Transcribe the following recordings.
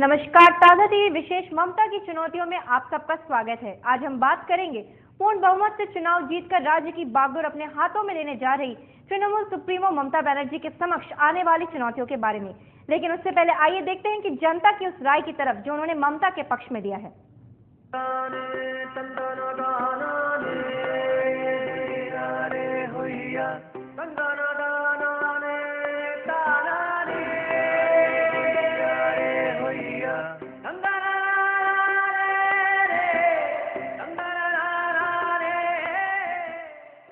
नमस्कार, ताजा टीवी विशेष ममता की चुनौतियों में आप सबका स्वागत है। आज हम बात करेंगे पूर्ण बहुमत से चुनाव जीतकर राज्य की बागडोर अपने हाथों में लेने जा रही तृणमूल सुप्रीमो ममता बनर्जी के समक्ष आने वाली चुनौतियों के बारे में। लेकिन उससे पहले आइए देखते हैं कि जनता की उस राय की तरफ जो उन्होंने ममता के पक्ष में दिया है।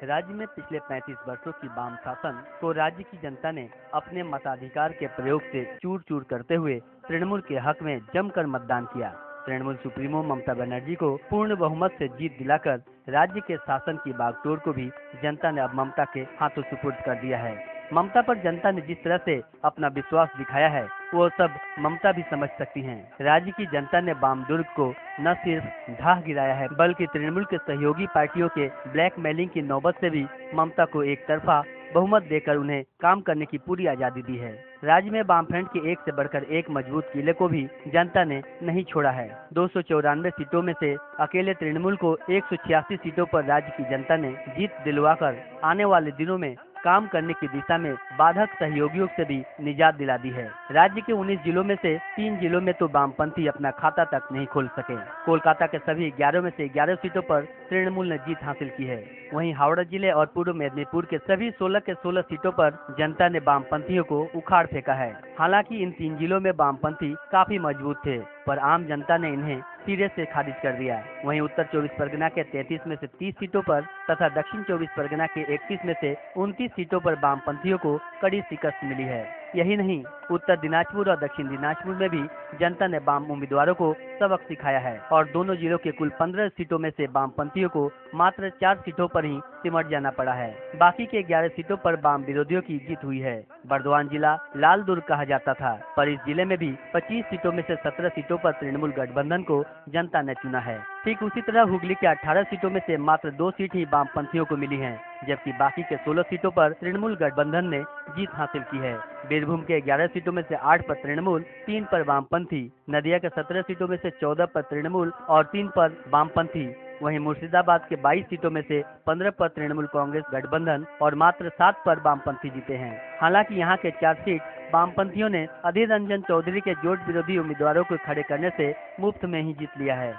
राज्य में पिछले 35 वर्षों की वाम शासन को राज्य की जनता ने अपने मताधिकार के प्रयोग से चूर चूर करते हुए तृणमूल के हक में जमकर मतदान किया। तृणमूल सुप्रीमो ममता बनर्जी को पूर्ण बहुमत से जीत दिलाकर राज्य के शासन की बागडोर को भी जनता ने अब ममता के हाथों सुपुर्द कर दिया है। ममता पर जनता ने जिस तरह से अपना विश्वास दिखाया है वो सब ममता भी समझ सकती हैं। राज्य की जनता ने वाम दुर्ग को न सिर्फ ढाह गिराया है बल्कि तृणमूल के सहयोगी पार्टियों के ब्लैकमेलिंग की नौबत से भी ममता को एक तरफा बहुमत देकर उन्हें काम करने की पूरी आजादी दी है। राज्य में वामफ्रंट के एक से बढ़कर एक मजबूत किले को भी जनता ने नहीं छोड़ा है। 294 सीटों में से अकेले तृणमूल को 186 सीटों पर राज्य की जनता ने जीत दिलवाकर आने वाले दिनों में काम करने की दिशा में बाधक सहयोगियों से भी निजात दिला दी है। राज्य के 19 जिलों में से 3 जिलों में तो वामपंथी अपना खाता तक नहीं खोल सके। कोलकाता के सभी 11 में से 11 सीटों पर तृणमूल ने जीत हासिल की है। वहीं हावड़ा जिले और पूर्व मेदिनीपुर के सभी 16 के 16 सीटों पर जनता ने वामपंथियों को उखाड़ फेंका है। हालांकि इन 3 जिलों में वामपंथी काफी मजबूत थे, पर आम जनता ने इन्हें सिरे से खारिज कर दिया। वहीं उत्तर 24 परगना के 33 में से 30 सीटों पर तथा दक्षिण 24 परगना के 31 में से 29 सीटों पर वामपंथियों को कड़ी शिकस्त मिली है। यही नहीं, उत्तर दिनाजपुर और दक्षिण दिनाजपुर में भी जनता ने वाम उम्मीदवारों को सबक सिखाया है और दोनों जिलों के कुल 15 सीटों में से वामपंथियों को मात्र 4 सीटों पर ही सिमट जाना पड़ा है। बाकी के 11 सीटों पर वाम विरोधियों की जीत हुई है। बर्दवान जिला लाल दुर्ग कहा जाता था, पर इस जिले में भी 25 सीटों में से 17 सीटों पर तृणमूल गठबंधन को जनता ने चुना है। ठीक उसी तरह हुगली के 18 सीटों में से मात्र 2 सीट ही वामपंथियों को मिली हैं, जबकि बाकी के 16 सीटों पर तृणमूल गठबंधन ने जीत हासिल की है। बीरभूम के 11 सीटों में से 8 पर तृणमूल, 3 पर वामपंथी, नदिया के 17 सीटों में से 14 पर तृणमूल और 3 पर वामपंथी। वहीं मुर्शिदाबाद के 22 सीटों में से 15 पर तृणमूल कांग्रेस गठबंधन और मात्र 7 पर वामपंथी जीते हैं। हालांकि यहाँ के 4 सीट वामपंथियों ने अधीर रंजन चौधरी के जोट विरोधी उम्मीदवारों को खड़े करने से मुफ्त में ही जीत लिया है।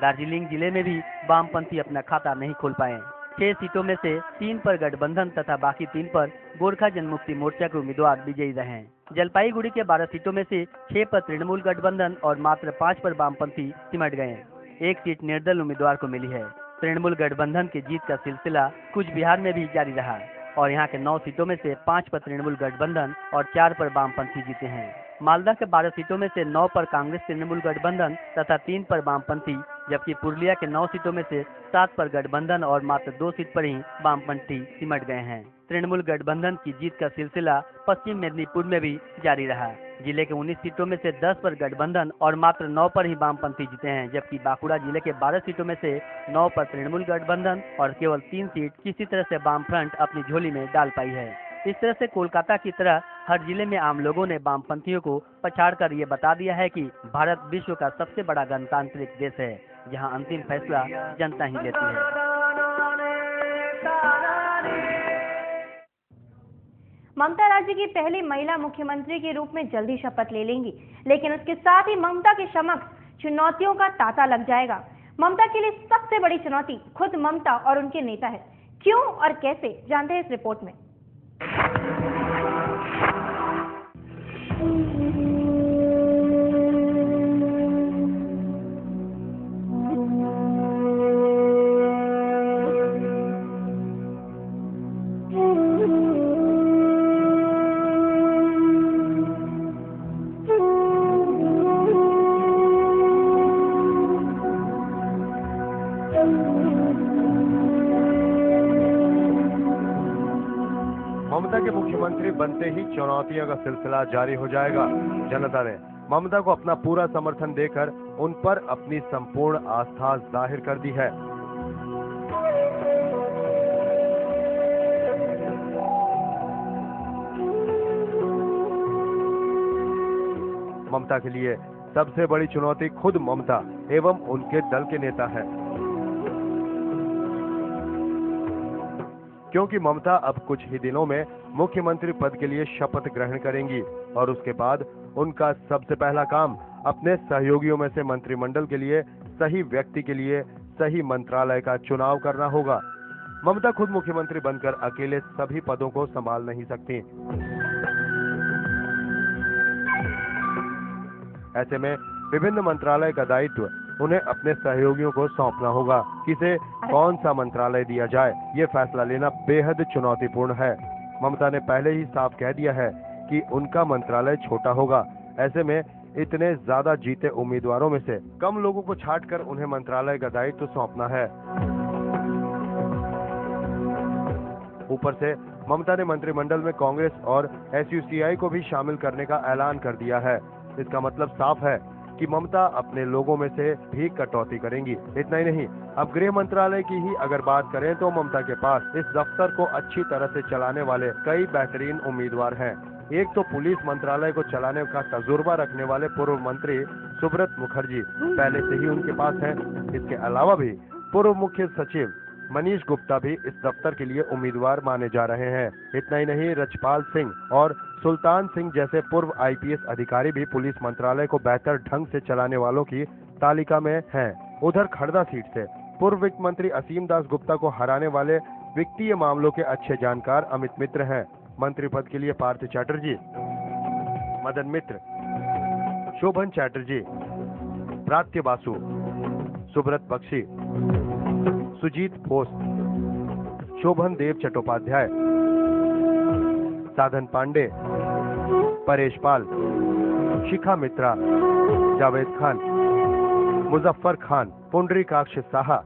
दार्जिलिंग जिले में भी वामपंथी अपना खाता नहीं खोल पाए। 6 सीटों में से 3 पर गठबंधन तथा बाकी 3 पर गोरखा जनमुक्ति मोर्चा के उम्मीदवार विजयी रहे। जलपाईगुड़ी के 12 सीटों में से 6 पर तृणमूल गठबंधन और मात्र 5 पर वामपंथी सिमट गए। 1 सीट निर्दल उम्मीदवार को मिली है। तृणमूल गठबंधन की जीत का सिलसिला कुछ बिहार में भी जारी रहा और यहाँ के 9 सीटों में से 5 पर तृणमूल गठबंधन और 4 पर वामपंथी जीते हैं। मालदा के 12 सीटों में से 9 पर कांग्रेस तृणमूल गठबंधन तथा 3 पर वामपंथी, जबकि पुरुलिया के 9 सीटों में से 7 पर गठबंधन और मात्र 2 सीट पर ही वामपंथी सिमट गए हैं। तृणमूल गठबंधन की जीत का सिलसिला पश्चिम मेदिनीपुर में भी जारी रहा। जिले के 19 सीटों में से 10 पर गठबंधन और मात्र 9 पर ही वामपंथी जीते हैं, जबकि बांकुड़ा जिले के 12 सीटों में से 9 पर तृणमूल गठबंधन और केवल 3 सीट किसी तरह से वामफ्रंट अपनी झोली में डाल पाई है। इस तरह से कोलकाता की तरह हर जिले में आम लोगों ने वामपंथियों को पछाड़कर ये बता दिया है कि भारत विश्व का सबसे बड़ा गणतांत्रिक देश है, जहां अंतिम फैसला जनता ही लेती है। ममता राज्य की पहली महिला मुख्यमंत्री के रूप में जल्दी शपथ ले लेंगी, लेकिन उसके साथ ही ममता के समक्ष चुनौतियों का तांता लग जाएगा। ममता के लिए सबसे बड़ी चुनौती खुद ममता और उनके नेता है। क्यों और कैसे, जानते हैं इस रिपोर्ट में। ममता के मुख्यमंत्री बनते ही चुनौतियों का सिलसिला जारी हो जाएगा। जनता ने ममता को अपना पूरा समर्थन देकर उन पर अपनी संपूर्ण आस्था जाहिर कर दी है। ममता के लिए सबसे बड़ी चुनौती खुद ममता एवं उनके दल के नेता है, क्योंकि ममता अब कुछ ही दिनों में मुख्यमंत्री पद के लिए शपथ ग्रहण करेंगी और उसके बाद उनका सबसे पहला काम अपने सहयोगियों में से मंत्रिमंडल के लिए सही व्यक्ति के लिए सही मंत्रालय का चुनाव करना होगा। ममता खुद मुख्यमंत्री बनकर अकेले सभी पदों को संभाल नहीं सकती। ऐसे में विभिन्न मंत्रालय का दायित्व उन्हें अपने सहयोगियों को सौंपना होगा। किसे कौन सा मंत्रालय दिया जाए, ये फैसला लेना बेहद चुनौतीपूर्ण है। ममता ने पहले ही साफ कह दिया है कि उनका मंत्रालय छोटा होगा। ऐसे में इतने ज्यादा जीते उम्मीदवारों में से कम लोगों को छांटकर उन्हें मंत्रालय का दायित्व सौंपना है। ऊपर से ममता ने मंत्रिमंडल में कांग्रेस और एसयूसीआई को भी शामिल करने का ऐलान कर दिया है। इसका मतलब साफ है कि ममता अपने लोगों में से भी कटौती करेंगी। इतना ही नहीं, अब गृह मंत्रालय की ही अगर बात करें तो ममता के पास इस दफ्तर को अच्छी तरह से चलाने वाले कई बेहतरीन उम्मीदवार हैं। एक तो पुलिस मंत्रालय को चलाने का तजुर्बा रखने वाले पूर्व मंत्री सुब्रत मुखर्जी पहले से ही उनके पास हैं। इसके अलावा भी पूर्व मुख्य सचिव मनीष गुप्ता भी इस दफ्तर के लिए उम्मीदवार माने जा रहे हैं। इतना ही नहीं, रजपाल सिंह और सुल्तान सिंह जैसे पूर्व आईपीएस अधिकारी भी पुलिस मंत्रालय को बेहतर ढंग से चलाने वालों की तालिका में हैं। उधर खड़दा सीट से पूर्व वित्त मंत्री असीम दास गुप्ता को हराने वाले वित्तीय मामलों के अच्छे जानकार अमित मित्र हैं। मंत्री पद के लिए पार्थ चैटर्जी, मदन मित्र, शोभन चैटर्जी, प्रात्य बासु, सुब्रत बख्शी, सुजीत बोस, शोभन देव चट्टोपाध्याय, साधन पांडे, परेश पाल, शिखा मित्रा, जावेद खान, मुजफ्फर खान, पुंडरीकाक्ष साहा,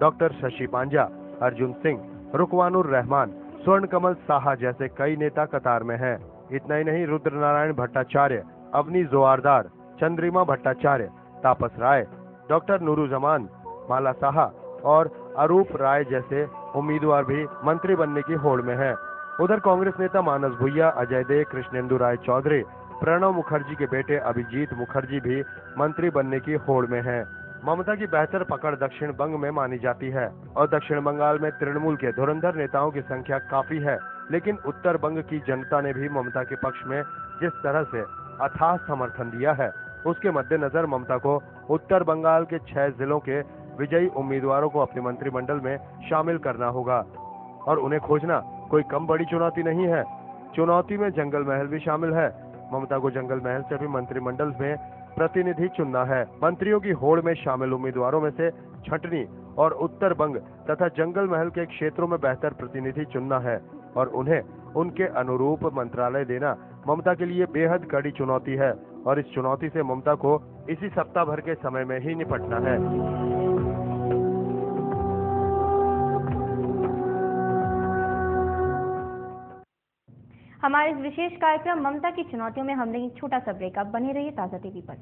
डॉक्टर शशि पांजा, अर्जुन सिंह, रुकवानुर रहमान, स्वर्ण कमल साहा जैसे कई नेता कतार में हैं। इतना ही नहीं, रुद्र नारायण भट्टाचार्य, अवनी जोआरदार, चंद्रिमा भट्टाचार्य, तापस राय, डॉक्टर नूरुजमान, माला साहा और अरूप राय जैसे उम्मीदवार भी मंत्री बनने की होड़ में हैं। उधर कांग्रेस नेता मानस भुइया, अजय देव, कृष्णेंदु राय चौधरी, प्रणव मुखर्जी के बेटे अभिजीत मुखर्जी भी मंत्री बनने की होड़ में हैं। ममता की बेहतर पकड़ दक्षिण बंग में मानी जाती है और दक्षिण बंगाल में तृणमूल के धुरंधर नेताओं की संख्या काफी है, लेकिन उत्तर बंग की जनता ने भी ममता के पक्ष में जिस तरह से अथाह समर्थन दिया है, उसके मद्देनजर ममता को उत्तर बंगाल के 6 जिलों के विजयी उम्मीदवारों को अपने मंत्रिमंडल में शामिल करना होगा और उन्हें खोजना कोई कम बड़ी चुनौती नहीं है। चुनौती में जंगल महल भी शामिल है। ममता को जंगल महल से भी मंत्रिमंडल में प्रतिनिधि चुनना है। मंत्रियों की होड़ में शामिल उम्मीदवारों में से छटनी और उत्तर बंग तथा जंगल महल के क्षेत्रों में बेहतर प्रतिनिधि चुनना है और उन्हें उनके अनुरूप मंत्रालय देना ममता के लिए बेहद कड़ी चुनौती है और इस चुनौती से ममता को इसी सप्ताह भर के समय में ही निपटना है। हमारे इस विशेष कार्यक्रम ममता की चुनौतियों में हम लेंगे छोटा सा ब्रेक। आप बने रहिए ताज़ा टीवी पर।